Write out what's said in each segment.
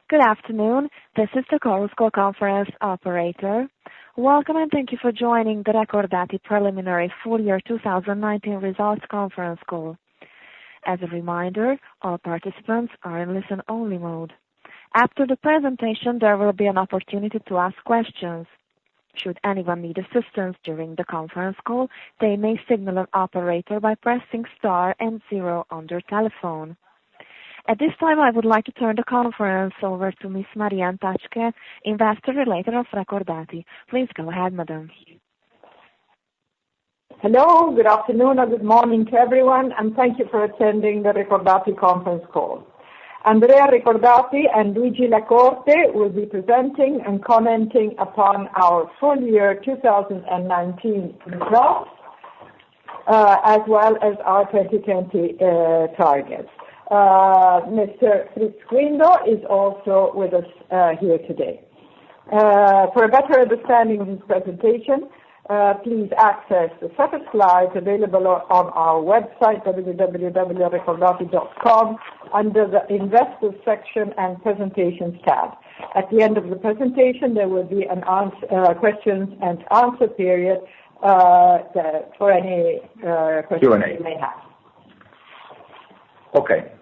Good afternoon. This is the Chorus Call conference operator. Welcome and thank you for joining the Recordati preliminary full year 2019 results conference call. As a reminder, all participants are in listen-only mode. After the presentation, there will be an opportunity to ask questions. Should anyone need assistance during the conference call, they may signal an operator by pressing star and 0 on their telephone. At this time, I would like to turn the conference over to Miss Marianne Tachke, Investor Relator of Recordati. Please go ahead, madam. Hello, good afternoon or good morning to everyone, and thank you for attending the Recordati conference call. Andrea Recordati and Luigi La Corte will be presenting and commenting upon our full year 2019 results, as well as our 2020 targets. Mr. Fritz Guindo is also with us here today. For a better understanding of his presentation, please access the set of slides available on our website, www.recordati.com, under the Investors section and Presentations tab. At the end of the presentation, there will be an questions and answer period for any questions you may have. Okay.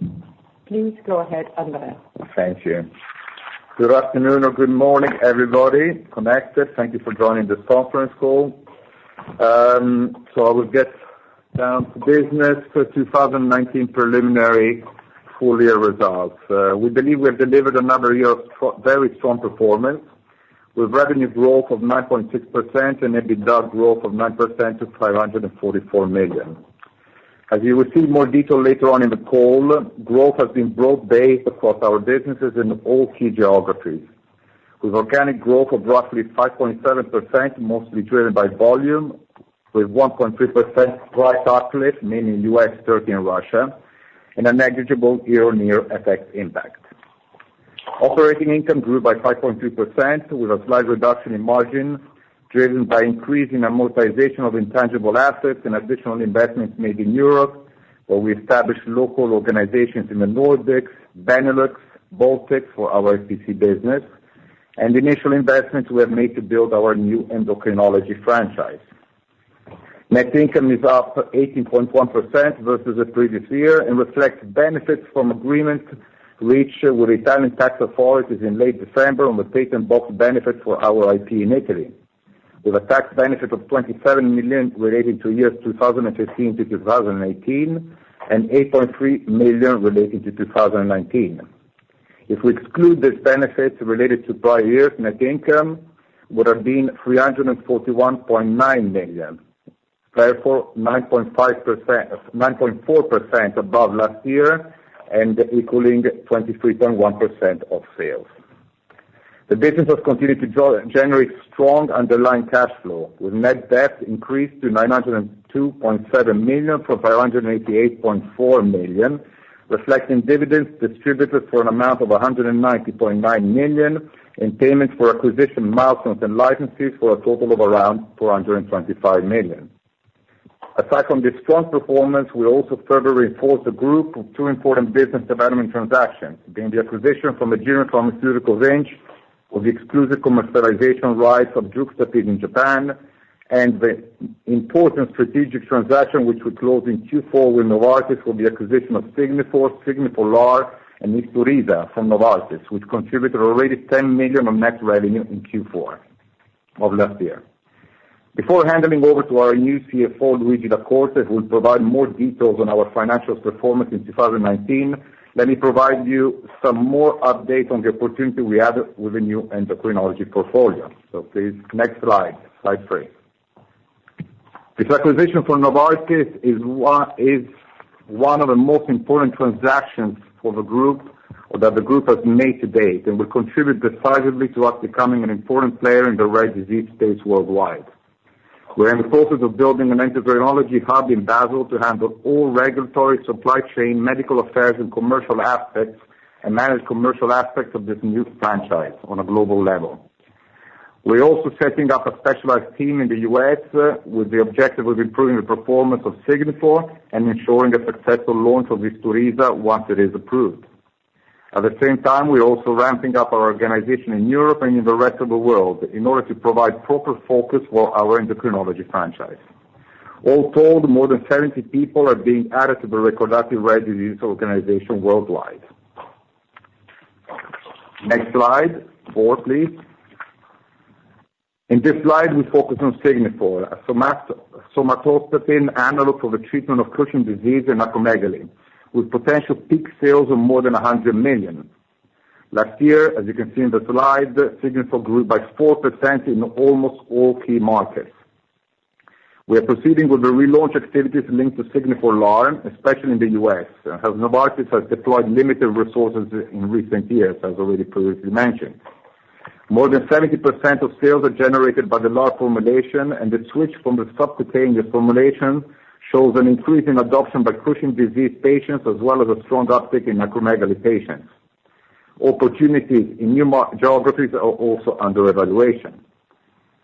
Please go ahead, Andrea. Thank you. Good afternoon or good morning, everybody connected. Thank you for joining this conference call. So I will get down to business for 2019 preliminary full year results. We believe we have delivered another year of very strong performance, with revenue growth of 9.6% and EBITDA growth of 9% to 544 million. As you will see more detail later on in the call, growth has been broad-based across our businesses in all key geographies, with organic growth of roughly 5.7%, mostly driven by volume, with 1.3% price uplift, mainly in US, Turkey, and Russia, and a negligible year-on-year FX impact. Operating income grew by 5.3%, with a slight reduction in margin, driven by increasing amortization of intangible assets and additional investments made in Europe, where we established local organizations in the Nordics, Benelux, Baltics for our SPC business, and initial investments we have made to build our new endocrinology franchise. Net income is up 18.1% versus the previous year and reflects benefits from agreements reached with Italian tax authorities in late December on the patent box benefit for our IP in Italy, with a tax benefit of 27 million relating to years 2015 to 2018 and 8.3 million relating to 2019. If we exclude this benefit related to prior years, net income would have been 341.9 million, therefore 9.4% above last year and equaling 23.1% of sales. The business has continued to generate strong underlying cash flow, with net debt increased to 902.7 million from 588.4 million, reflecting dividends distributed for an amount of 190.9 million and payments for acquisition milestones and licenses for a total of around 425 million. Aside from this strong performance, we also further reinforced the group of two important business development transactions, being the acquisition from the German pharmaceutical range of the exclusive commercialization rights of Juxtapid in Japan, and the important strategic transaction which we closed in Q4 with Novartis for the acquisition of Signifor LAR, and Industria from Novartis, which contributed already 10 million of net revenue in Q4 of last year. Before handing over to our new CFO, Luigi La Corte, who will provide more details on our financial performance in 2019, let me provide you some more updates on the opportunity we had with the new endocrinology portfolio. So please, next slide, slide 3. This acquisition from Novartis is one of the most important transactions for the group, or that the group has made to date, and will contribute decisively to us becoming an important player in the rare disease space worldwide. We're in the process of building an endocrinology hub in Basel to handle all regulatory, supply chain, medical affairs, and commercial aspects, and manage commercial aspects of this new franchise on a global level. We're also setting up a specialized team in the US with the objective of improving the performance of Signifor and ensuring a successful launch of Industria once it is approved. At the same time, we're also ramping up our organization in Europe and in the rest of the world in order to provide proper focus for our endocrinology franchise. All told, more than 70 people are being added to the Recordati Rare Disease organization worldwide. Next slide, 4 please. In this slide, we focus on Signifor, a somatostatin analog for the treatment of Cushing's disease and acromegaly, with potential peak sales of more than 100 million. Last year, as you can see in the slide, Signifor grew by 4% in almost all key markets. We are proceeding with the relaunch activities linked to Signifor LAR, especially in the US, as Novartis has deployed limited resources in recent years, as already previously mentioned. More than 70% of sales are generated by the LAR formulation, and the switch from the subcutaneous formulation shows an increase in adoption by Cushing's disease patients as well as a strong uptick in acromegaly patients. Opportunities in new geographies are also under evaluation.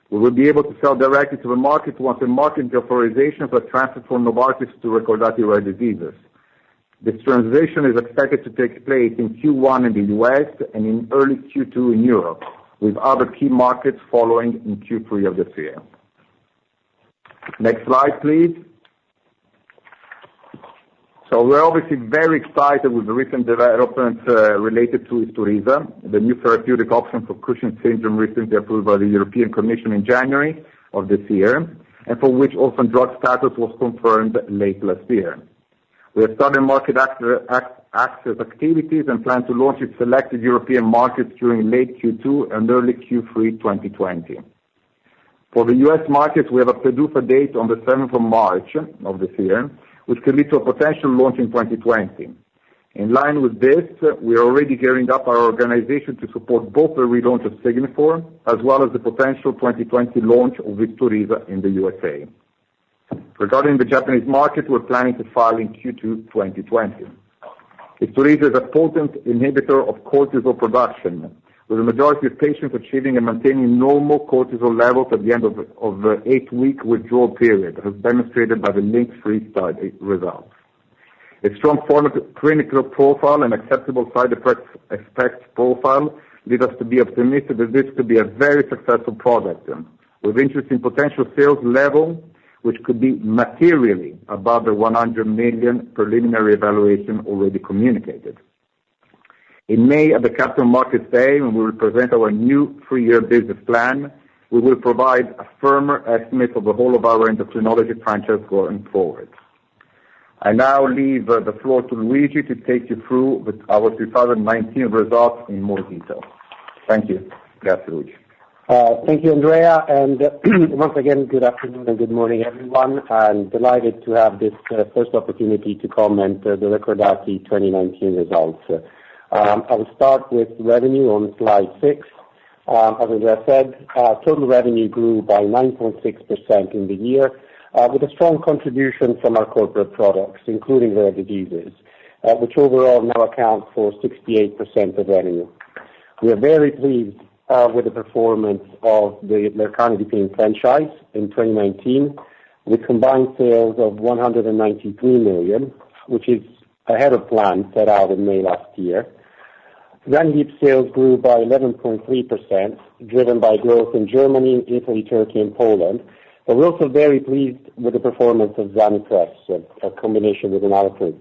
We will be able to sell directly to the market once the market authorizations are transferred from Novartis to Recordati Rare Diseases. This transition is expected to take place in Q1 in the US and in early Q2 in Europe, with other key markets following in Q3 of this year. Next slide, please. So we're obviously very excited with the recent developments related to Isturisa, the new therapeutic option for Cushing's syndrome recently approved by the European Commission in January of this year, and for which orphan drug status was confirmed late last year. We have started market access activities and plan to launch in selected European markets during late Q2 and early Q3 2020. For the US markets, we have a PDUFA date on the 7th of March of this year, which could lead to a potential launch in 2020. In line with this, we are already gearing up our organization to support both the relaunch of Signifor as well as the potential 2020 launch of Isturisa in the USA. Regarding the Japanese market, we're planning to file in Q2 2020. Isturisa is a potent inhibitor of cortisol production, with the majority of patients achieving and maintaining normal cortisol levels at the end of the 8-week withdrawal period, as demonstrated by the link-free study results. A strong clinical profile and acceptable side effects profile lead us to be optimistic that this could be a very successful product, with interesting potential sales level, which could be materially above the 100 million preliminary evaluation already communicated. In May at the Capital Markets Day, when we will present our new 3-year business plan, we will provide a firmer estimate of the whole of our endocrinology franchise going forward. I now leave the floor to Luigi to take you through our 2019 results in more detail. Thank you. Grazie, Luigi. Thank you, Andrea, and once again, good afternoon and good morning, everyone. I'm delighted to have this first opportunity to comment the Recordati 2019 results. I will start with revenue on slide 6. As Andrea said, total revenue grew by 9.6% in the year, with a strong contribution from our corporate products, including rare diseases, which overall now account for 68% of revenue. We are very pleased with the performance of the Recordati franchise in 2019, with combined sales of 193 million, which is ahead of plan set out in May last year. Zanhip sales grew by 11.3%, driven by growth in Germany, Italy, Turkey, and Poland. But we're also very pleased with the performance of Zanipress, a combination with Enalapril,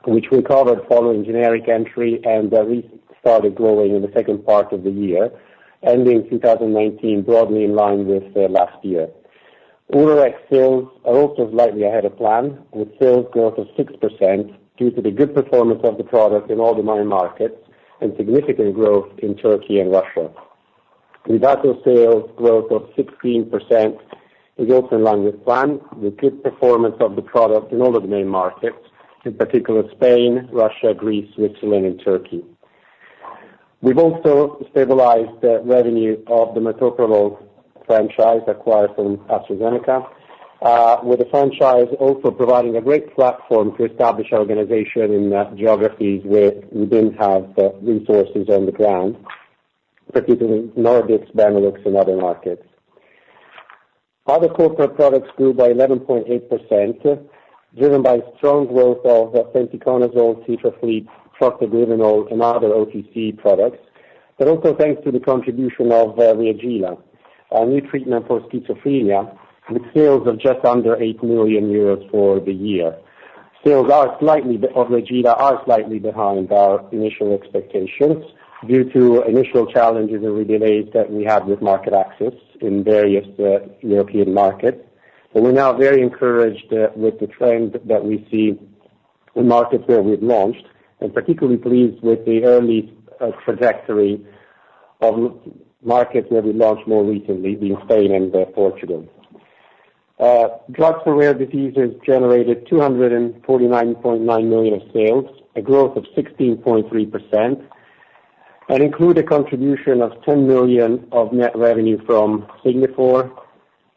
which recovered following generic entry and restarted growing in the second part of the year, ending 2019 broadly in line with last year. Urorex sales are also slightly ahead of plan, with sales growth of 6% due to the good performance of the product in all the main markets and significant growth in Turkey and Russia. Livato sales growth of 16% is also in line with plan, with good performance of the product in all of the main markets, in particular Spain, Russia, Greece, Switzerland, and Turkey. We've also stabilized the revenue of the metoprolol franchise acquired from AstraZeneca, with the franchise also providing a great platform to establish our organization in geographies where we didn't have resources on the ground, particularly Nordics, Benelux, and other markets. Other corporate products grew by 11.8%, driven by strong growth of penticonazole, Citrafleet, prostaglandinol, and other OTC products, but also thanks to the contribution of Reagila, a new treatment for schizophrenia, with sales of just under 8 million euros for the year. Sales of Reagila are slightly behind our initial expectations due to initial challenges and delays that we had with market access in various European markets. But we're now very encouraged with the trend that we see in markets where we've launched, and particularly pleased with the early trajectory of markets where we launched more recently, being Spain and Portugal. Drugs for rare diseases generated 249.9 million of sales, a growth of 16.3%, and include a contribution of 10 million of net revenue from Signifor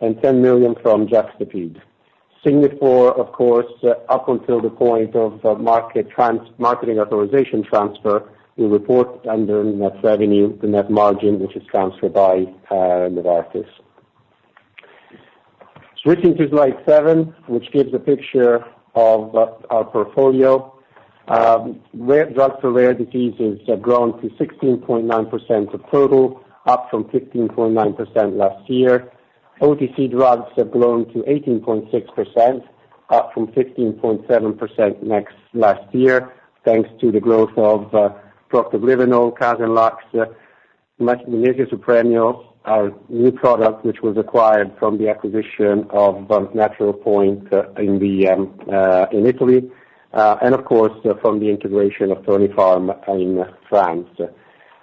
and 10 million from Juxtapid. Signifor, of course, up until the point of marketing authorization transfer, we report under net revenue the net margin, which is transferred by Novartis. Switching to slide 7, which gives a picture of our portfolio. Drugs for rare diseases have grown to 16.9% of total, up from 15.9% last year. OTC drugs have grown to 18.6%, up from 15.7% last year, thanks to the growth of prostaglandinol, Casenlax, Supremio, our new product, which was acquired from the acquisition of Natural Point in Italy, and of course from the integration of Tonifarm in France.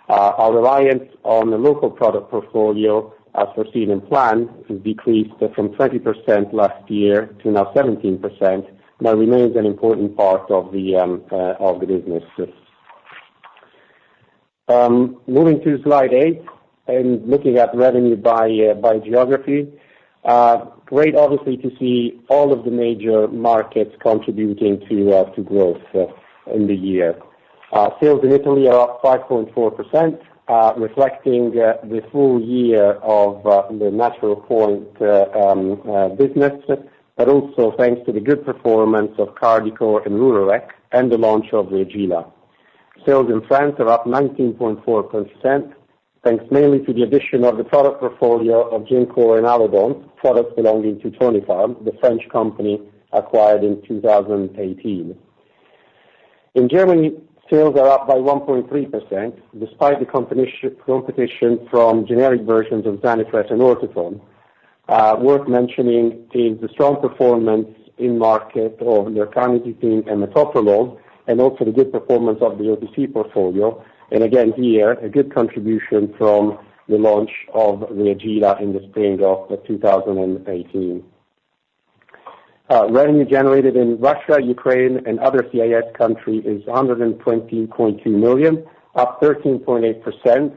Our reliance on the local product portfolio, as foreseen and planned, has decreased from 20% last year to now 17%, but remains an important part of the business. Moving to slide 8 and looking at revenue by geography. Great, obviously, to see all of the major markets contributing to growth in the year. Sales in Italy are up 5.4%, reflecting the full year of the Natural Point business, but also thanks to the good performance of Cardicor and Lurorec and the launch of Reagila. Sales in France are up 19.4%, thanks mainly to the addition of the product portfolio of Ginkor and Alodon, products belonging to Tonifarm, the French company acquired in 2018. In Germany, sales are up by 1.3%, despite the competition from generic versions of Zanifresh and Ortoton. Worth mentioning is the strong performance in market of lercanidipine and metoprolol, and also the good performance of the OTC portfolio. And again here, a good contribution from the launch of Reagila in the spring of 2018. Revenue generated in Russia, Ukraine, and other CIS countries is 120.2 million, up 13.8%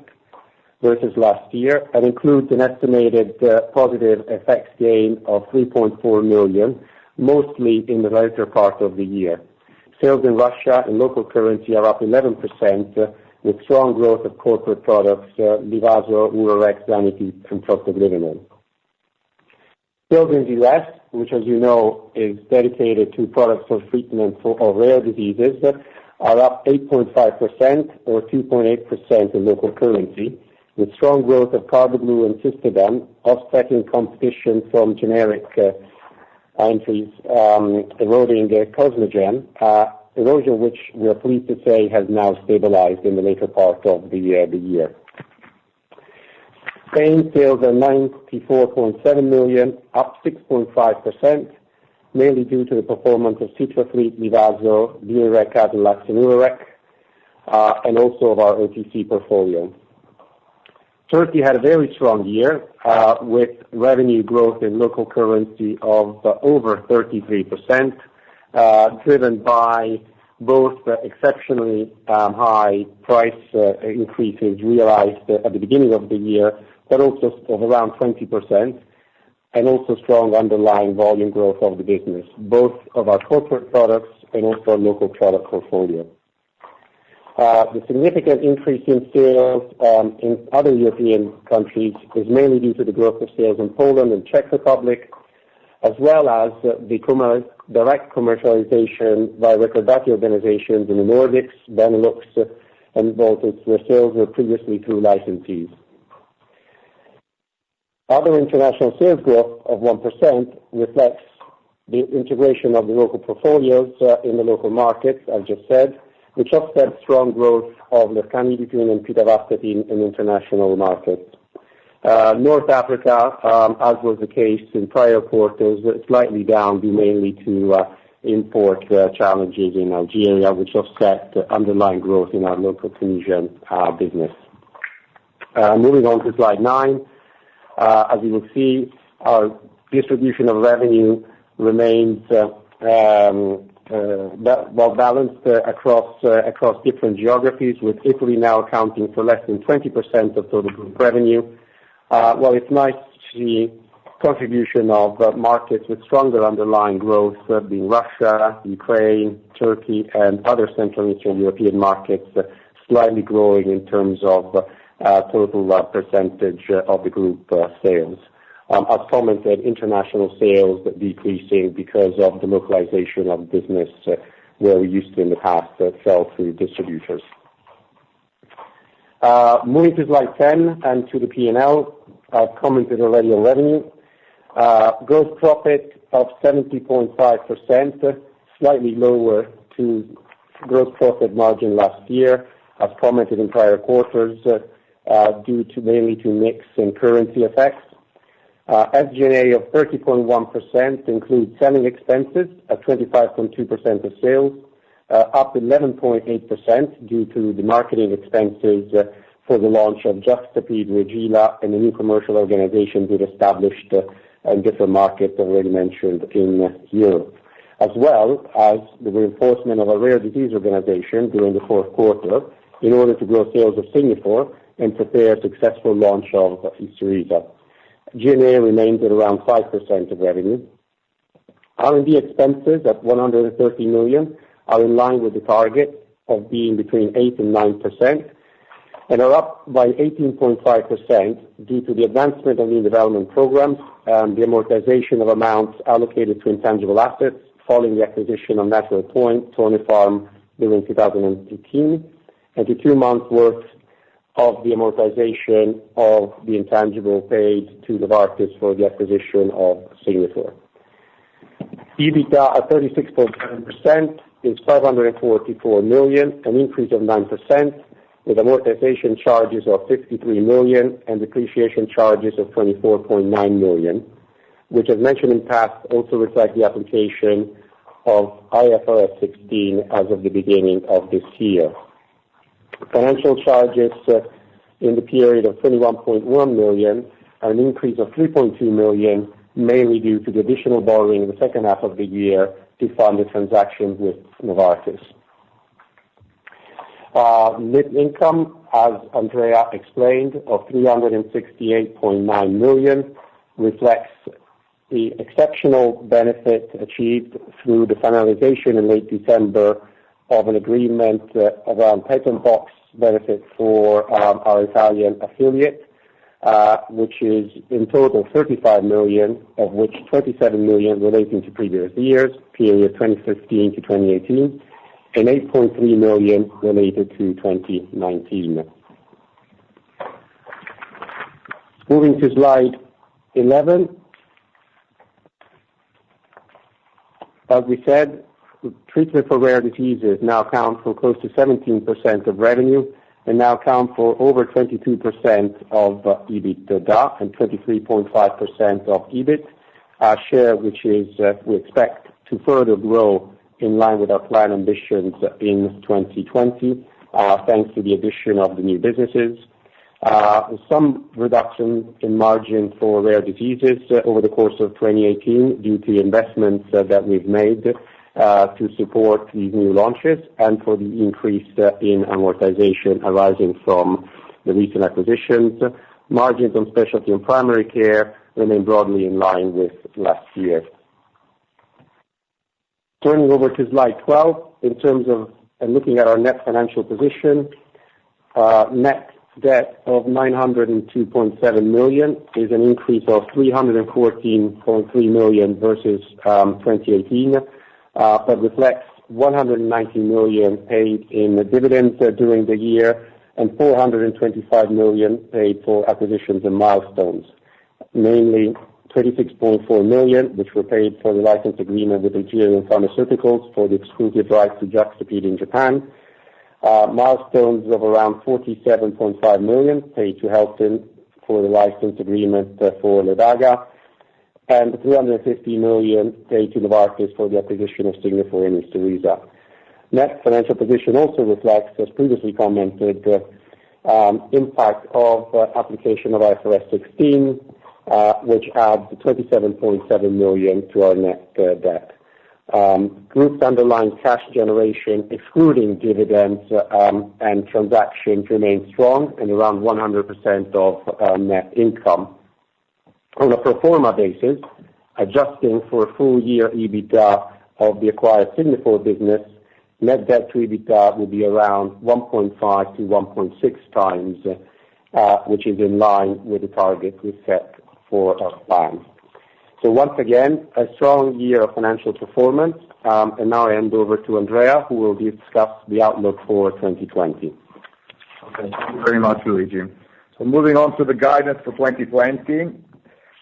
versus last year, and includes an estimated positive FX gain of 3.4 million, mostly in the later part of the year. Sales in Russia in local currency are up 11%, with strong growth of corporate products, Livazo, Urorec, Zanity, and prostaglandinol. Sales in the U.S., which as you know is dedicated to products for treatment of rare diseases, are up 8.5% or 2.8% in local currency, with strong growth of Carbaglu and Cystadane, offsetting competition from generic entries, eroding Cosmogen, erosion which we are pleased to say has now stabilized in the later part of the year. Spain sales are 94.7 million, up 6.5%, mainly due to the performance of Citrafleet, Livazo, Lurorec, Casenlax, and Urorec, and also of our OTC portfolio. Turkey had a very strong year, with revenue growth in local currency of over 33%, driven by both exceptionally high price increases realized at the beginning of the year, but also of around 20%, and also strong underlying volume growth of the business, both of our corporate products and also our local product portfolio. The significant increase in sales in other European countries is mainly due to the growth of sales in Poland and Czech Republic, as well as the direct commercialization by Recordati organizations in the Nordics, Benelux, and Baltics, where sales were previously through licensees. Other international sales growth of 1% reflects the integration of the local portfolios in the local markets, as just said, which offset strong growth of lercanidipine and pitavastatin in international markets. North Africa, as was the case in prior quarters, slightly down due mainly to import challenges in Algeria, which offset underlying growth in our local Tunisian business. Moving on to slide 9, as you will see, our distribution of revenue remains well balanced across different geographies, with Italy now accounting for less than 20% of total group revenue. Well, it's nice to see contribution of markets with stronger underlying growth, being Russia, Ukraine, Turkey, and other Central and Eastern European markets, slightly growing in terms of total percentage of the group sales. As commented, international sales decreasing because of the localization of business where we used to in the past sell through distributors. Moving to slide 10 and to the P&L, I've commented already on revenue. Gross profit of 70.5%, slightly lower to gross profit margin last year, as commented in prior quarters, due to mainly to mix and currency effects. SG&A of 30.1% includes selling expenses at 25.2% of sales, up 11.8% due to the marketing expenses for the launch of Juxtapid, Regila, and the new commercial organization we've established in different markets already mentioned in Europe, as well as the reinforcement of a rare disease organization during the fourth quarter in order to grow sales of Signifor and prepare a successful launch of Isturisa. G&A remains at around 5% of revenue. R&D expenses at 130 million are in line with the target of being between 8 and 9%, and are up by 18.5% due to the advancement of new development programs and the amortization of amounts allocated to intangible assets following the acquisition of Natural Point, Tonifarm, during 2018, and the 2 months worth of the amortization of the intangible paid to Novartis for the acquisition of Signifor. EBITDA at 36.7% is 544 million, an increase of 9%, with amortization charges of 53 million and depreciation charges of 24.9 million, which, as mentioned in past, also reflect the application of IFRS 16 as of the beginning of this year. Financial charges in the period of 21.1 million, an increase of 3.2 million, mainly due to the additional borrowing in the second half of the year to fund the transaction with Novartis. Net income, as Andrea explained, of 368.9 million, reflects the exceptional benefit achieved through the finalization in late December of an agreement around patent box benefit for our Italian affiliate, which is in total 35 million, of which 27 million relating to previous years, period 2015 to 2018, and 8.3 million related to 2019. Moving to slide 11. As we said, treatment for rare diseases now account for close to 17% of revenue and now account for over 22% of EBITDA and 23.5% of EBIT, a share which is we expect to further grow in line with our plan ambitions in 2020, thanks to the addition of the new businesses. Some reduction in margin for rare diseases over the course of 2018 due to investments that we've made to support these new launches and for the increase in amortization arising from the recent acquisitions. Margins on specialty and primary care remain broadly in line with last year. Turning over to slide 12, in terms of looking at our net financial position, net debt of 902.7 million is an increase of 314.3 million versus 2018, but reflects 190 million paid in dividends during the year and 425 million paid for acquisitions and milestones, mainly 26.4 million, which were paid for the license agreement with Farmaceutica for the exclusive rights to Juxtapid in Japan, milestones of around 47.5 million paid to Helston for the license agreement for Ledaga, and 350 million paid to Novartis for the acquisition of Signifor and Isturisa. Net financial position also reflects, as previously commented, impact of application of IFRS 16, which adds 27.7 million to our net debt. Group's underlying cash generation, excluding dividends and transactions, remains strong and around 100% of net income. On a pro forma basis, adjusting for a full year EBITDA of the acquired Signifor business, net debt to EBITDA will be around 1.5 to 1.6 times, which is in line with the target we set for our plan. So once again, a strong year of financial performance, and now I hand over to Andrea, who will discuss the outlook for 2020. Okay, thank you very much, Luigi. So moving on to the guidance for 2020.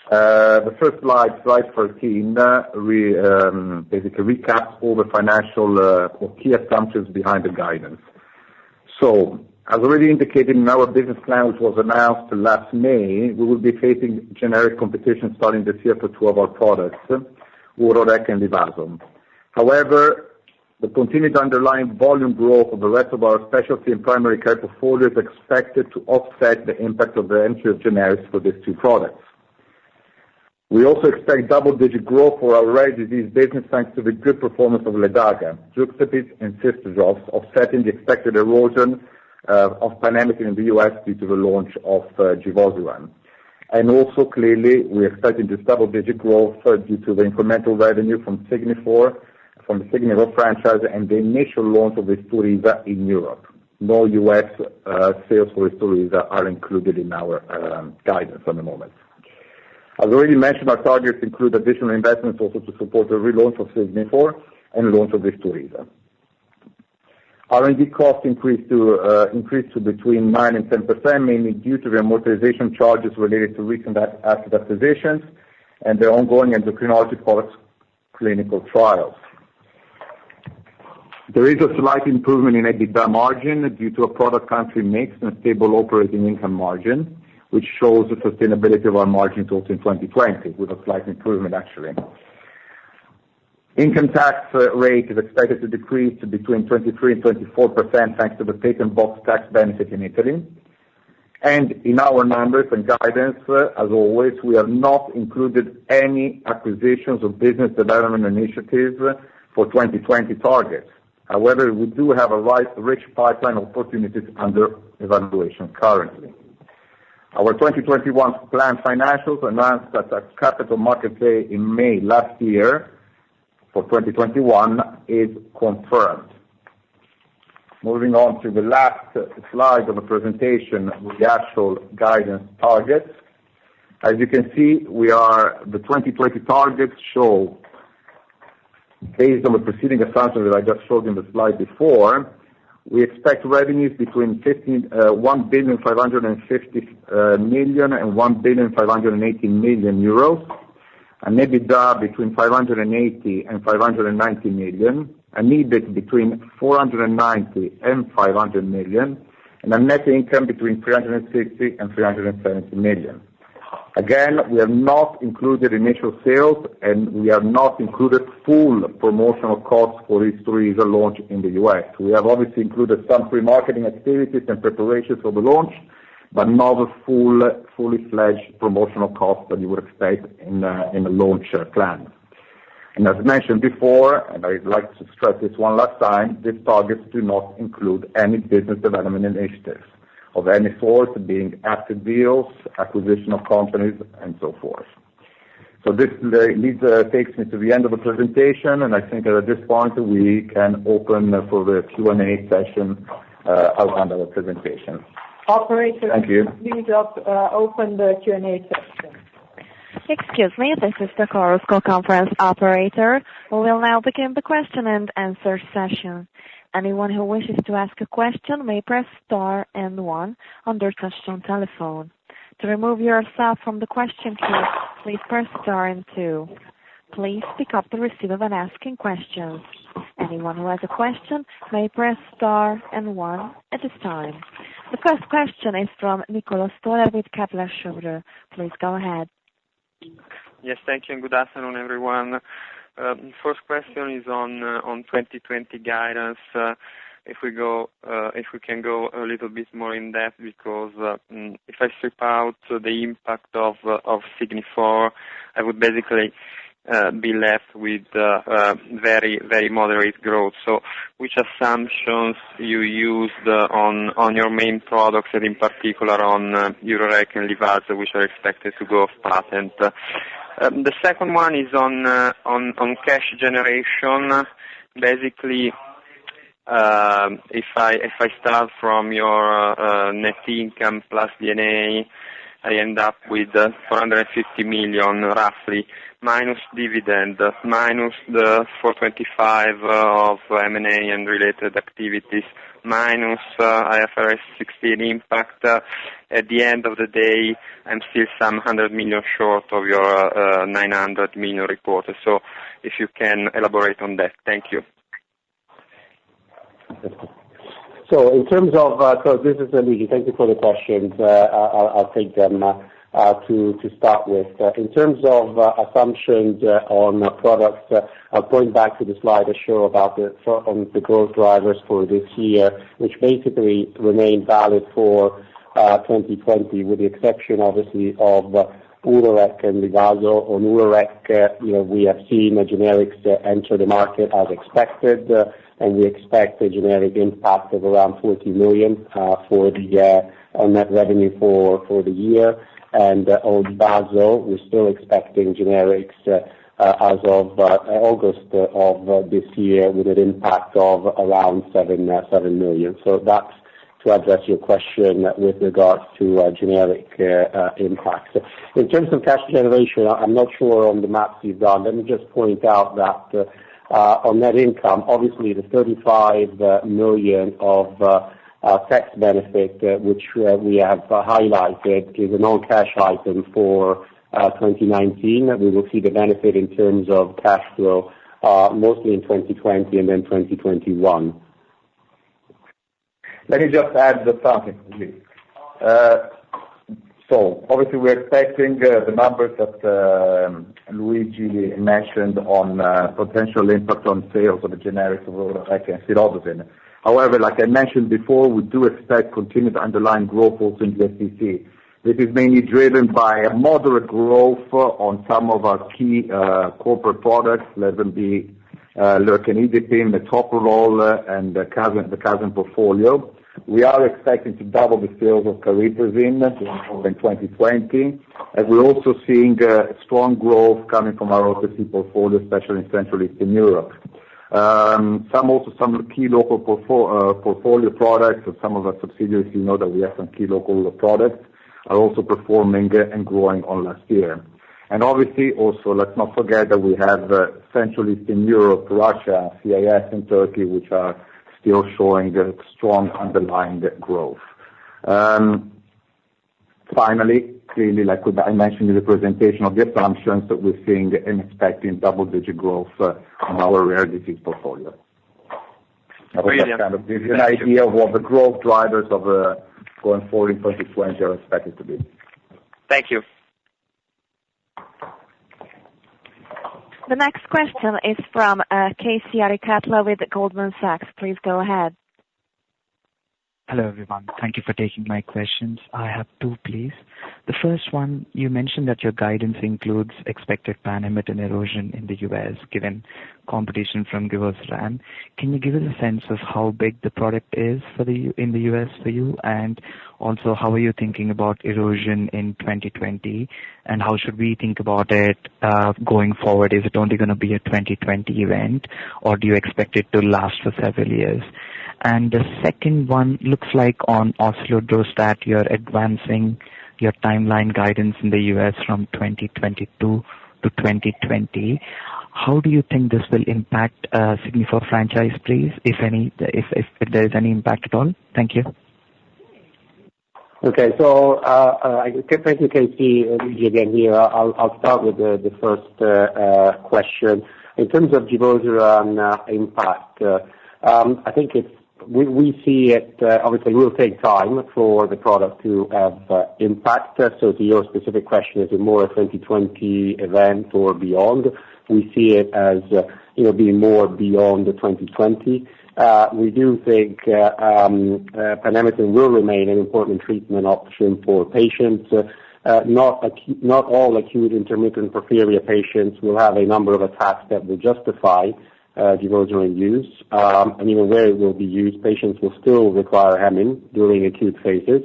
The first slide 13, basically recaps all the financial or key assumptions behind the guidance. So, as already indicated in our business plan, which was announced last May, we will be facing generic competition starting this year for two of our products, Urorec and Vivazon. However, the continued underlying volume growth of the rest of our specialty and primary care portfolio is expected to offset the impact of the entry of generics for these two products. We also expect double-digit growth for our rare disease business thanks to the good performance of Ledaga, Juxtapid and Cystadrops, offsetting the expected erosion of Panhematin in the U.S. due to the launch of Givosiran. And also, clearly, we're expecting this double-digit growth due to the incremental revenue from the Signifor franchise and the initial launch of Isturisa in Europe. No U.S. sales for Isturisa are included in our guidance at the moment. As already mentioned, our targets include additional investments also to support the relaunch of Signifor and launch of Isturisa. R&D costs increased to between 9 and 10%, mainly due to the amortization charges related to recent asset acquisitions and the ongoing endocrinology products clinical trials. There is a slight improvement in EBITDA margin due to a product country mix and stable operating income margin, which shows the sustainability of our margins also in 2020, with a slight improvement actually. Income tax rate is expected to decrease to between 23 and 24% thanks to the patent box tax benefit in Italy. And in our numbers and guidance, as always, we have not included any acquisitions or business development initiatives for 2020 targets. However, we do have a rich pipeline of opportunities under evaluation currently. Our 2021 planned financials announced at a Capital Market Day in May last year for 2021 is confirmed. Moving on to the last slide of the presentation with the actual guidance targets. As you can see, the 2020 targets show, based on the preceding assumptions that I just showed in the slide before, we expect revenues between 1,550 million and 1,580 million euros, an EBITDA between 580 and 590 million, an EBIT between 490 and 500 million, and a net income between 360 and 370 million. Again, we have not included initial sales and we have not included full promotional costs for Isturisa launch in the U.S. We have obviously included some pre-marketing activities and preparations for the launch, but not the fully fledged promotional costs that you would expect in a launch plan. And as mentioned before, and I'd like to stress this one last time, these targets do not include any business development initiatives of any sort, being active deals, acquisition of companies, and so forth. So this takes me to the end of the presentation, and I think that at this point we can open for the Q&A session around our presentation. Operator, thank you. Please open the Q&A section. Excuse me, this is the Chorus Call conference operator. We will now begin the question and answer session. Anyone who wishes to ask a question may press star and one on their touchtone telephone. To remove yourself from the question queue, please press star and two. Please pick up the receiver when asking questions. Anyone who has a question may press star and one at this time. The first question is from Niccolò Storer with Kepler Cheuvreux. Please go ahead. Yes, thank you, and good afternoon, everyone. First question is on 2020 guidance. If we can go a little bit more in depth, because if I strip out the impact of Signifor, I would basically be left with very, very moderate growth. So, which assumptions you used on your main products, and in particular on Urorec and Livazo, which are expected to go off patent? The second one is on cash generation. Basically, if I start from your net income plus D&A, I end up with 450 million roughly, minus dividend, minus the 425 of M&A and related activities, minus IFRS 16 impact. At the end of the day, I'm still some 100 million short of your 900 million reported. So if you can elaborate on that. Thank you. So in terms of, so this is Luigi, thank you for the questions. I'll take them to start with. In terms of assumptions on products, I'll point back to the slide I show about the growth drivers for this year, which basically remain valid for 2020, with the exception, obviously, of Urorec and Livazo. On Urorec, we have seen generics enter the market as expected, and we expect a generic impact of around 40 million for the net revenue for the year. And on Livazo, we're still expecting generics as of August of this year, with an impact of around 7 million. So that's to address your question with regards to generic impacts. In terms of cash generation, I'm not sure on the maths you've done. Let me just point out that on net income, obviously the 35 million of tax benefit, which we have highlighted, is a non-cash item for 2019. We will see the benefit in terms of cash flow mostly in 2020 and then 2021. Let me just add something, please. So, obviously, we're expecting the numbers that Luigi mentioned on potential impact on sales of the generics of Urorec and Silodosin. However, like I mentioned before, we do expect continued underlying growth also in USDC. This is mainly driven by a moderate growth on some of our key corporate products, let them be lercanidipine, metoprolol, and the Casen portfolio. We are expecting to double the sales of cariprazine in 2020, and we're also seeing strong growth coming from our OTC portfolio, especially in Central Eastern Europe. Some key local portfolio products of some of our subsidiaries, you know that we have some key local products, are also performing and growing on last year. And obviously, also, let's not forget that we have Central Eastern Europe, Russia, CIS, and Turkey, which are still showing strong underlying growth. Finally, clearly, like I mentioned in the presentation of the assumptions, that we're seeing and expecting double-digit growth on our rare disease portfolio. I hope that kind of gives you an idea of what the growth drivers of going forward in 2020 are expected to be. Thank you. The next question is from Casey Arikatla with Goldman Sachs. Please go ahead. Hello, everyone. Thank you for taking my questions. I have two, please. The first one, you mentioned that your guidance includes expected pan-Imitin erosion in the U.S., given competition from Givosiran. Can you give us a sense of how big the product is in the U.S. for you? And also, how are you thinking about erosion in 2020? And how should we think about it going forward? Is it only going to be a 2020 event, or do you expect it to last for several years? And the second one looks like on Osilodrostat, you're advancing your timeline guidance in the U.S. from 2022 to 2020. How do you think this will impact Signifor franchise, please, if there is any impact at all? Thank you. Okay, so thank you, Casey. Luigi again here. I'll start with the first question. In terms of Givosiran impact, I think we see it, obviously it will take time for the product to have impact. So to your specific question, is it more a 2020 event or beyond? We see it as being more beyond the 2020. We do think Panhematin will remain an important treatment option for patients. Not all acute intermittent porphyria patients will have a number of attacks that will justify Givosiran use, and even where it will be used, patients will still require hemming during acute phases.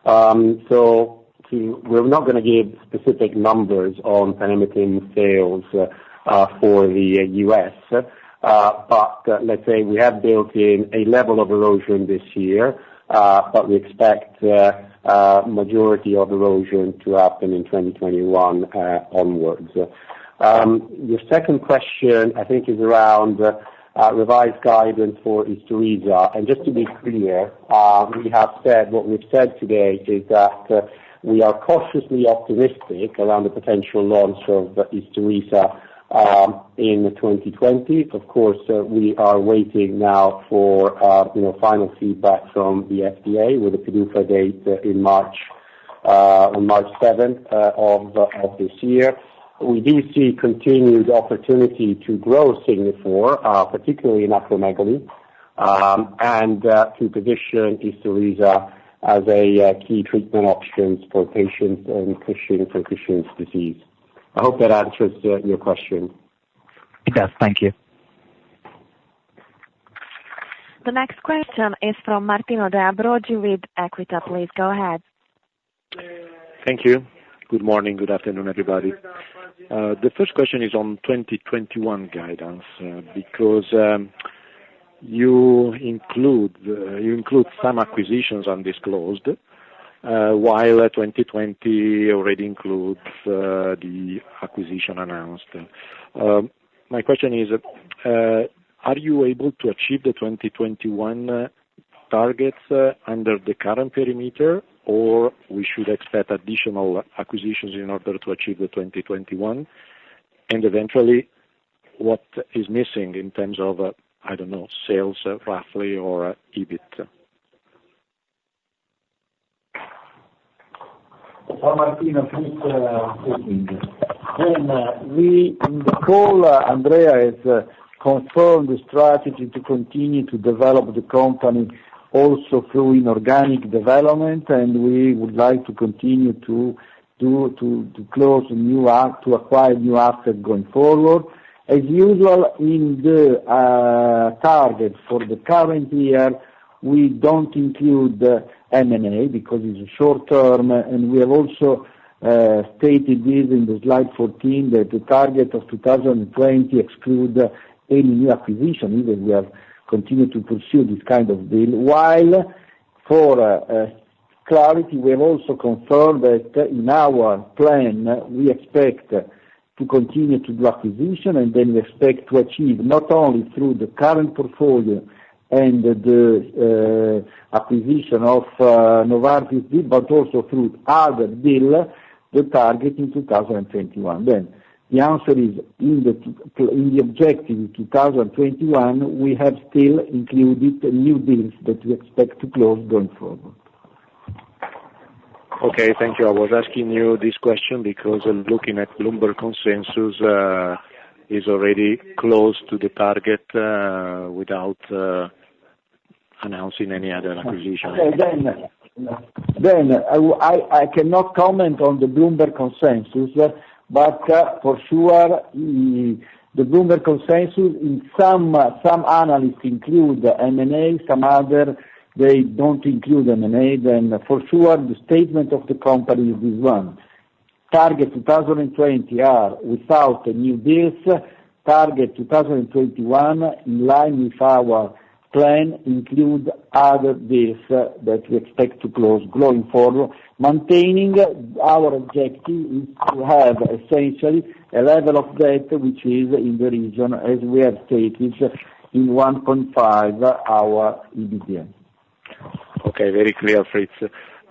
So we're not going to give specific numbers on Panhematin sales for the U.S., but let's say we have built in a level of erosion this year, but we expect majority of erosion to happen in 2021 onwards. Your second question, I think, is around revised guidance for Isturisa. And just to be clear, what we've said today is that we are cautiously optimistic around the potential launch of Isturisa in 2020. Of course, we are waiting now for final feedback from the FDA with a PDUFA date in March, on March 7th of this year. We do see continued opportunity to grow Signifor, particularly in acromegaly, and to position Isturisa as a key treatment option for patients for Cushing's disease. I hope that answers your question. It does. Thank you. The next question is from Martino De Ambrogi with Equita. Please go ahead. Thank you. Good morning, good afternoon, everybody. The first question is on 2021 guidance, because you include some acquisitions undisclosed, while 2020 already includes the acquisition announced. My question is, are you able to achieve the 2021 targets under the current perimeter, or we should expect additional acquisitions in order to achieve the 2021? And eventually, what is missing in terms of, sales roughly, or EBIT? Martino, please speaking. In the call, Andrea has confirmed the strategy to continue to develop the company also through inorganic development, and we would like to continue to acquire new assets going forward. As usual, in the target for the current year, we don't include M&A because it's short term, and we have also stated this in the slide 14 that the target of 2020 exclude any new acquisition, even we have continued to pursue this kind of deal. While for clarity, we have also confirmed that in our plan we expect to continue to do acquisition, and then we expect to achieve not only through the current portfolio and the acquisition of Novartis deal, but also through other deal, the target in 2021. Then the answer is in the objective in 2021, we have still included new deals that we expect to close going forward. Okay, thank you. I was asking you this question because looking at Bloomberg consensus is already close to the target without announcing any other acquisition. Okay, then I cannot comment on the Bloomberg consensus, but for sure the Bloomberg consensus in some analysts include M&A, some other they don't include M&A. Then for sure the statement of the company is this one. Target 2020 are without new deals. Target 2021 in line with our plan include other deals that we expect to close going forward, maintaining our objective is to have essentially a level of debt which is in the region, as we have stated, in 1.5 our EBITDA. Okay, very clear, Fritz.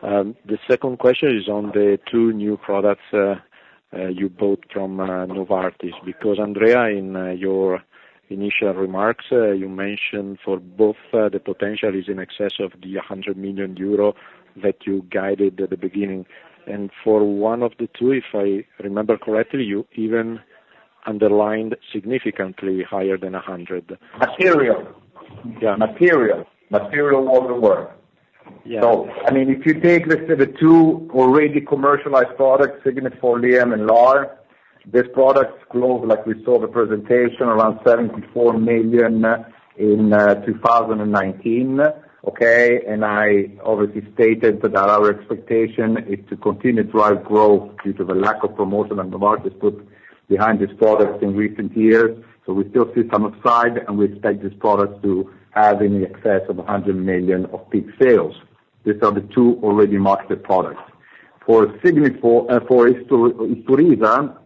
The second question is on the two new products you bought from Novartis, because Andrea, in your initial remarks, you mentioned for both the potential is in excess of the 100 million euro that you guided at the beginning. And for one of the two, if I remember correctly, you even underlined significantly higher than 100. Material. Yeah. Material was the word. Yeah. So, I mean, if you take the two already commercialized products, Signifor LEM and LAR, this product closed, like we saw the presentation, around 74 million in 2019. Okay, and I obviously stated that our expectation is to continue to drive growth due to the lack of promotion and Novartis put behind these products in recent years. So we still see some upside, and we expect these products to have in excess of 100 million of peak sales. These are the two already marketed products. For Signifor, for Isturiza,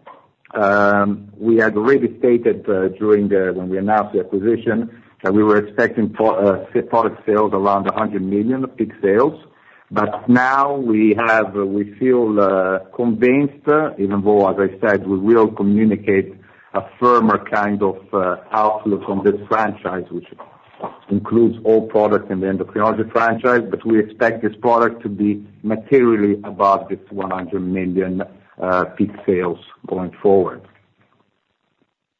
we had already stated when we announced the acquisition that we were expecting product sales around 100 million of peak sales. But now we feel convinced, even though, as I said, we will communicate a firmer kind of outlook on this franchise, which includes all products in the endocrinology franchise, but we expect this product to be materially above this 100 million peak sales going forward.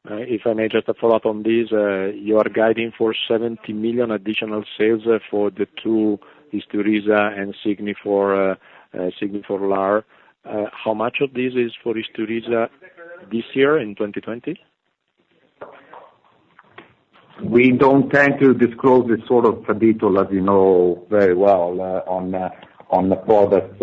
If I may just follow up on this, you are guiding for 70 million additional sales for the two Isturiza and Signifor LAR. How much of this is for Isturiza this year in 2020? We don't tend to disclose this sort of detail, as you know very well, on the products.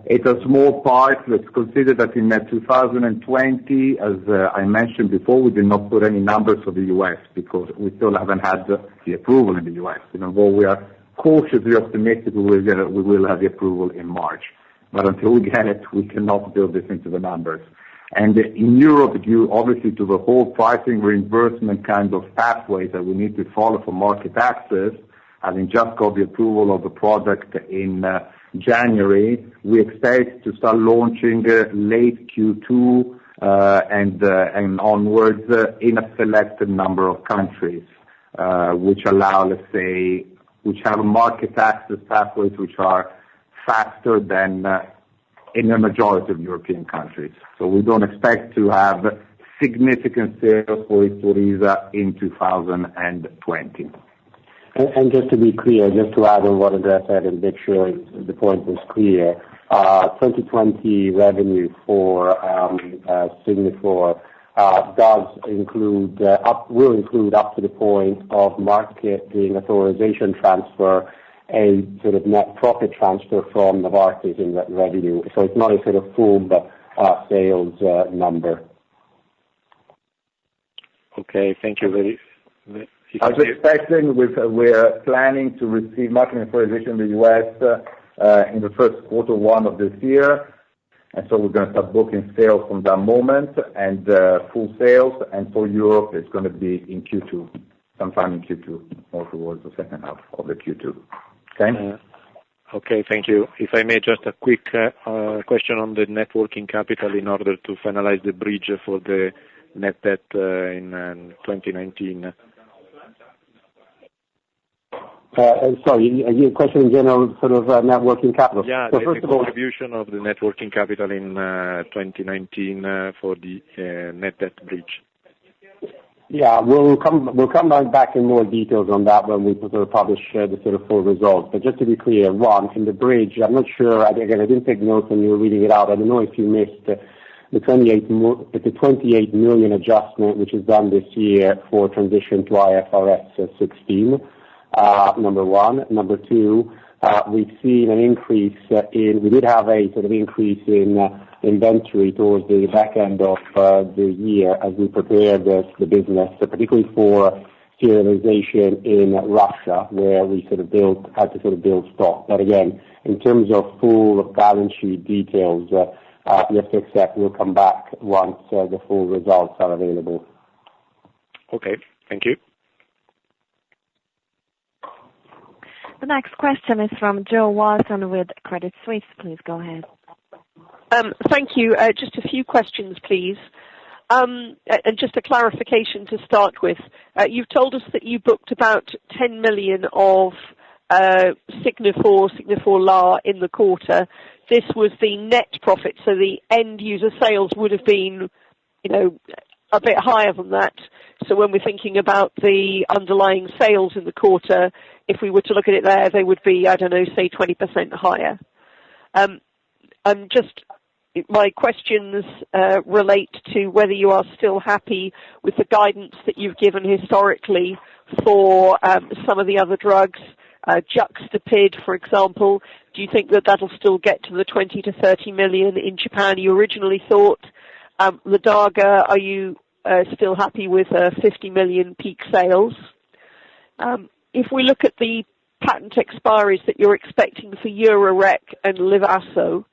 It's a small part. Let's consider that in 2020, as I mentioned before, we did not put any numbers for the U.S. because we still haven't had the approval in the U.S. Even though we are cautiously optimistic we will have the approval in March. But until we get it, we cannot build this into the numbers. And in Europe, due obviously to the whole pricing reimbursement kind of pathways that we need to follow for market access, having just got the approval of the product in January, we expect to start launching late Q2 and onwards in a selected number of countries, which allow, let's say, which have market access pathways which are faster than in the majority of European countries. So we don't expect to have significant sales for Isturiza in 2020. And just to be clear, just to add on what Andrea said and make sure the point was clear, 2020 revenue for Signifor will include up to the point of marketing authorization transfer a sort of net profit transfer from Novartis in that revenue. So it's not a sort of full sales number. Okay, thank you very much. As expected, we're planning to receive marketing authorization in the U.S. In the first quarter one of this year, and so we're going to start booking sales from that moment and full sales. And for Europe, it's going to be in Q2, sometime in Q2, or towards the second half of the Q2. Okay. Okay, thank you. If I may, just a quick question on the net working capital in order to finalize the bridge for the net debt in 2019. Sorry, your question in general, sort of net working capital. Yeah, so the contribution of the net working capital in 2019 for the net debt bridge. Yeah, we'll come back in more details on that when we sort of publish the sort of full results. But just to be clear, one, in the bridge, I'm not sure, again, I didn't take notes when you were reading it out. I don't know if you missed the 28 million adjustment, which is done this year for transition to IFRS 16, number one. Number two, we've seen an increase we did have a sort of increase in inventory towards the back end of the year as we prepared the business, particularly for serialization in Russia, where we had to build stock. But again, in terms of full balance sheet details, you have to accept we'll come back once the full results are available. Okay, thank you. The next question is from Jo Walton with Credit Suisse. Please go ahead. Thank you. Just a few questions, please. And just a clarification to start with. You've told us that you booked about 10 million of Signifor LAR in the quarter. This was the net profit, so the end user sales would have been, a bit higher than that. So when we're thinking about the underlying sales in the quarter, if we were to look at it there, they would be, say 20% higher. My questions relate to whether you are still happy with the guidance that you've given historically for some of the other drugs, Juxtapid, for example. Do you think that that'll still get to the 20 to 30 million in Japan you originally thought? Ledaga, are you still happy with 50 million peak sales? If we look at the patent expiries that you're expecting for Urorec and Livaso,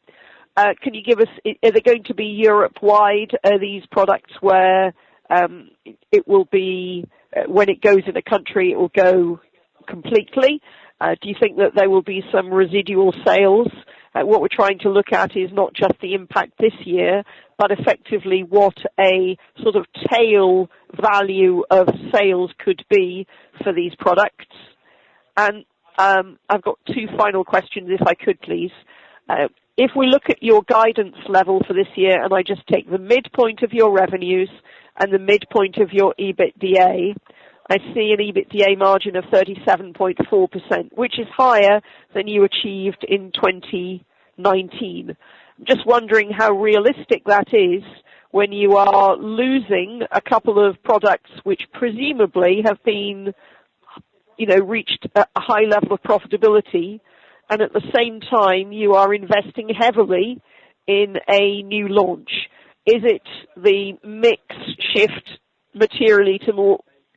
can you give us, are they going to be Europe-wide? Are these products where it will be, when it goes in a country, it will go completely? Do you think that there will be some residual sales? What we're trying to look at is not just the impact this year, but effectively what a sort of tail value of sales could be for these products. And I've got two final questions, if I could, please. If we look at your guidance level for this year, and I just take the midpoint of your revenues and the midpoint of your EBITDA, I see an EBITDA margin of 37.4%, which is higher than you achieved in 2019. I'm just wondering how realistic that is when you are losing a couple of products which presumably have been, reached a high level of profitability, and at the same time you are investing heavily in a new launch. Is it the mix shift materially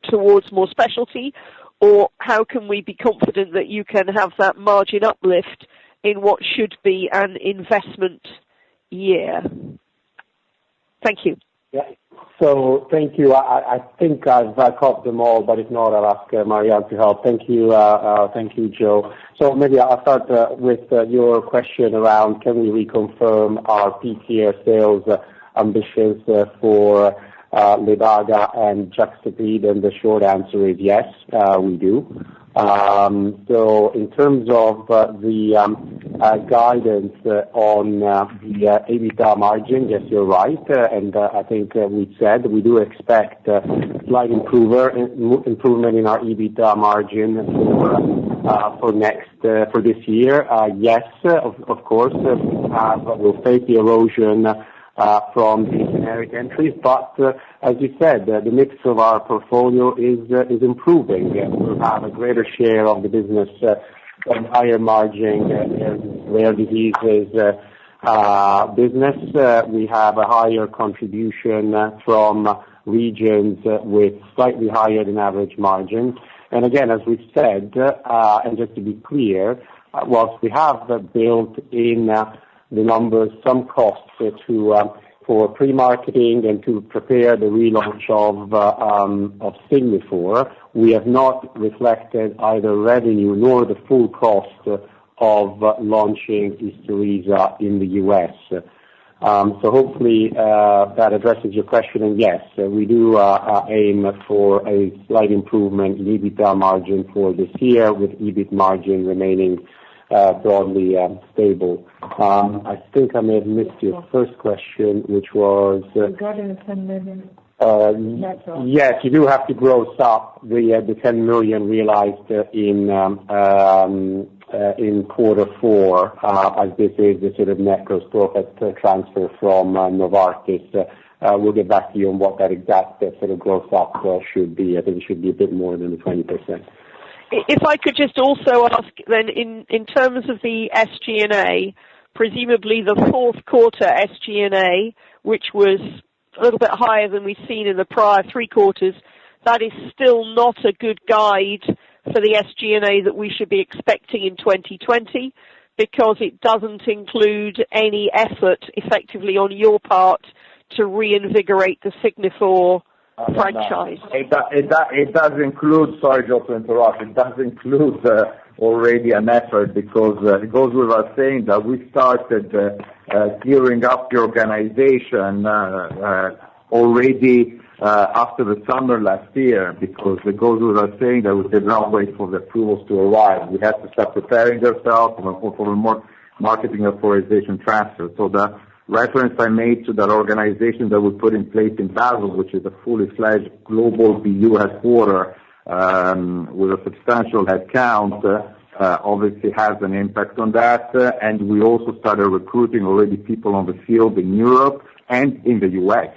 towards more specialty, or how can we be confident that you can have that margin uplift in what should be an investment year? Thank you. Yeah. So thank you. I think I've caught them all, but if not, I'll ask Marianne to help. Thank you, Joe. So maybe I'll start with your question around can we reconfirm our peak year sales ambitions for Ledaga and Juxtapid, and the short answer is yes, we do. So in terms of the guidance on the EBITDA margin, yes, you're right, and I think we said we do expect slight improvement in our EBITDA margin for this year. Yes, of course, we'll face the erosion from the generic entries, but as you said, the mix of our portfolio is improving. We'll have a greater share of the business on higher margin rare diseases business. We have a higher contribution from regions with slightly higher than average margins. And again, as we've said, and just to be clear, whilst we have built in the numbers, some costs for pre-marketing and to prepare the relaunch of Signifor, we have not reflected either revenue nor the full cost of launching Isturisa in the US. So hopefully that addresses your question, and yes, we do aim for a slight improvement in EBITDA margin for this year, with EBIT margin remaining broadly stable. I think I may have missed your first question, which was regarding the 10 million. Yes, you do have to gross up the 10 million realized in quarter four, as this is the sort of net gross profit transfer from Novartis. We'll get back to you on what that exact sort of gross up should be. I think it should be a bit more than the 20%. If I could just also ask then, in terms of the SG&A, presumably the fourth quarter SG&A, which was a little bit higher than we've seen in the prior three quarters, that is still not a good guide for the SG&A that we should be expecting in 2020, because it doesn't include any effort effectively on your part to reinvigorate the Signifor franchise. It does include, sorry Joe to interrupt, it does include already an effort, because it goes without saying that we started gearing up the organization already after the summer last year, because it goes without saying that we did not wait for the approvals to arrive. We had to start preparing ourselves for a more marketing authorization transfer. So the reference I made to that organization that we put in place in Basel, which is a fully fledged global BU headquarter with a substantial headcount, obviously has an impact on that. And we also started recruiting already people on the field in Europe and in the US.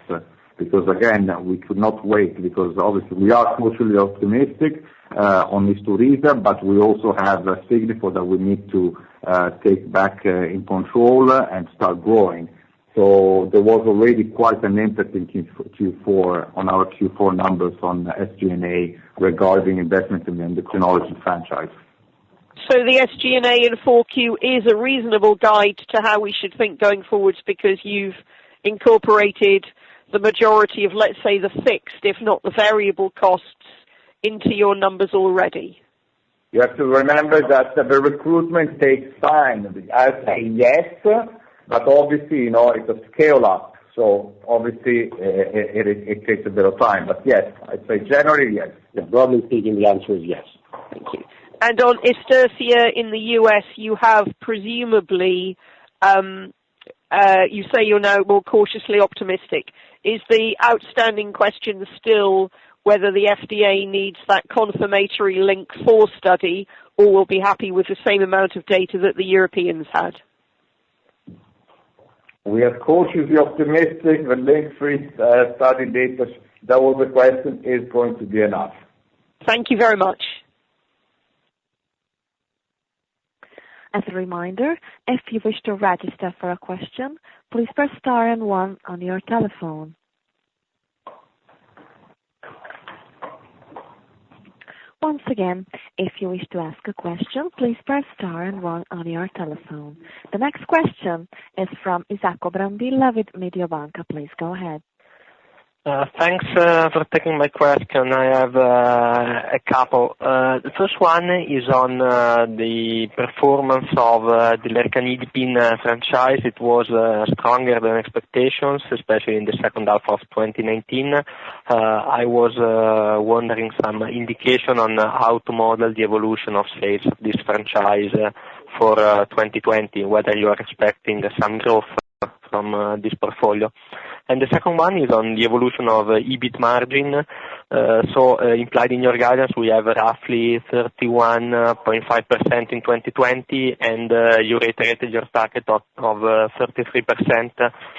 Because again, we could not wait, because obviously we are cautiously optimistic on Isturisa, but we also have a Signifor that we need to take back in control and start growing. So there was already quite an impact in Q4 on our Q4 numbers on SG&A regarding investment in the endocrinology franchise. So the SG&A in 4Q is a reasonable guide to how we should think going forwards, because you've incorporated the majority of, let's say, the fixed, if not the variable costs, into your numbers already. You have to remember that the recruitment takes time. I say yes, but obviously, it's a scale up. So obviously, it takes a bit of time. But yes, I'd say generally yes. Yeah, broadly speaking, the answer is yes. Thank you. And on Industria in the US, you have presumably, you say you're now more cautiously optimistic. Is the outstanding question still whether the FDA needs that confirmatory link 4 study, or will be happy with the same amount of data that the Europeans had? We are cautiously optimistic. The link 3 study data, that was the question, is going to be enough. Thank you very much. As a reminder, if you wish to register for a question, please press star and 1 on your telephone. Once again, if you wish to ask a question, please press star and 1 on your telephone. The next question is from Isacco Brambilla with Mediobanca. Please go ahead. Thanks for taking my question. I have a couple. The first one is on the performance of the lercanidipine franchise. It was stronger than expectations, especially in the second half of 2019. I was wondering some indication on how to model the evolution of sales of this franchise for 2020, whether you are expecting some growth from this portfolio. And the second one is on the evolution of EBIT margin. So implied in your guidance, we have roughly 31.5% in 2020, and you reiterated your target of 33%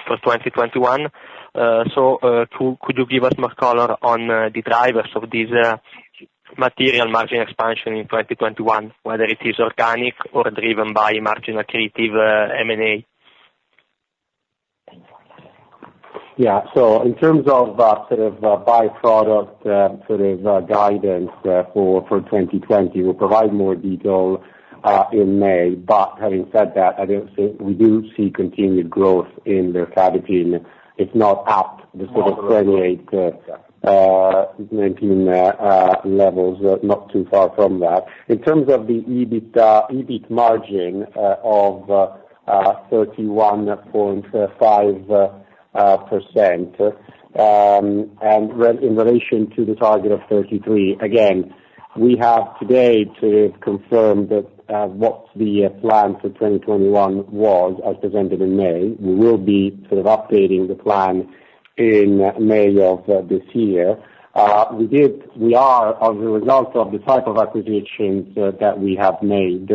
for 2021. So could you give us more color on the drivers of this material margin expansion in 2021, whether it is organic or driven by margin accretive M&A? Yeah, so in terms of byproduct guidance for 2020, we'll provide more detail in May. But having said that, we do see continued growth in lercanidipine. It's not at the 2019 levels, not too far from that. In terms of the EBIT margin of 31.5%, and in relation to the target of 33, again, we have today to confirm that what the plan for 2021 was as presented in May. We will be updating the plan in May of this year. We are, as a result of the type of acquisitions that we have made,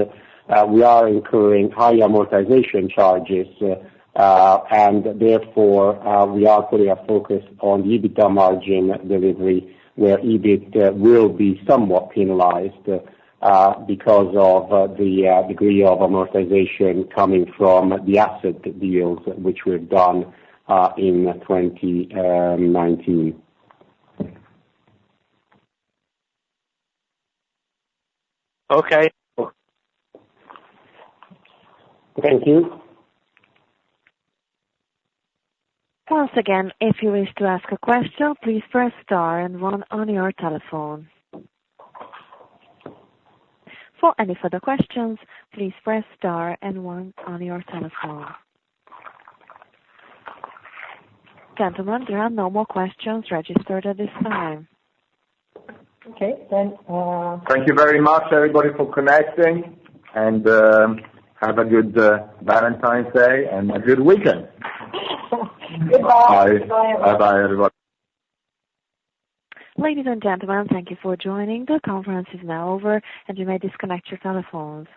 we are incurring high amortization charges, and therefore we are putting our focus on the EBITDA margin delivery, where EBIT will be somewhat penalized because of the degree of amortization coming from the asset deals which we've done in 2019. Okay. Thank you. Once again, if you wish to ask a question, please press star and one on your telephone. For any further questions, please press star and one on your telephone. Gentlemen, there are no more questions registered at this time. Okay, then. Thank you very much, everybody, for connecting, and have a good Valentine's Day and a good weekend. Goodbye. Bye-bye, everybody. Ladies and gentlemen, thank you for joining. The conference is now over, and you may disconnect your telephones.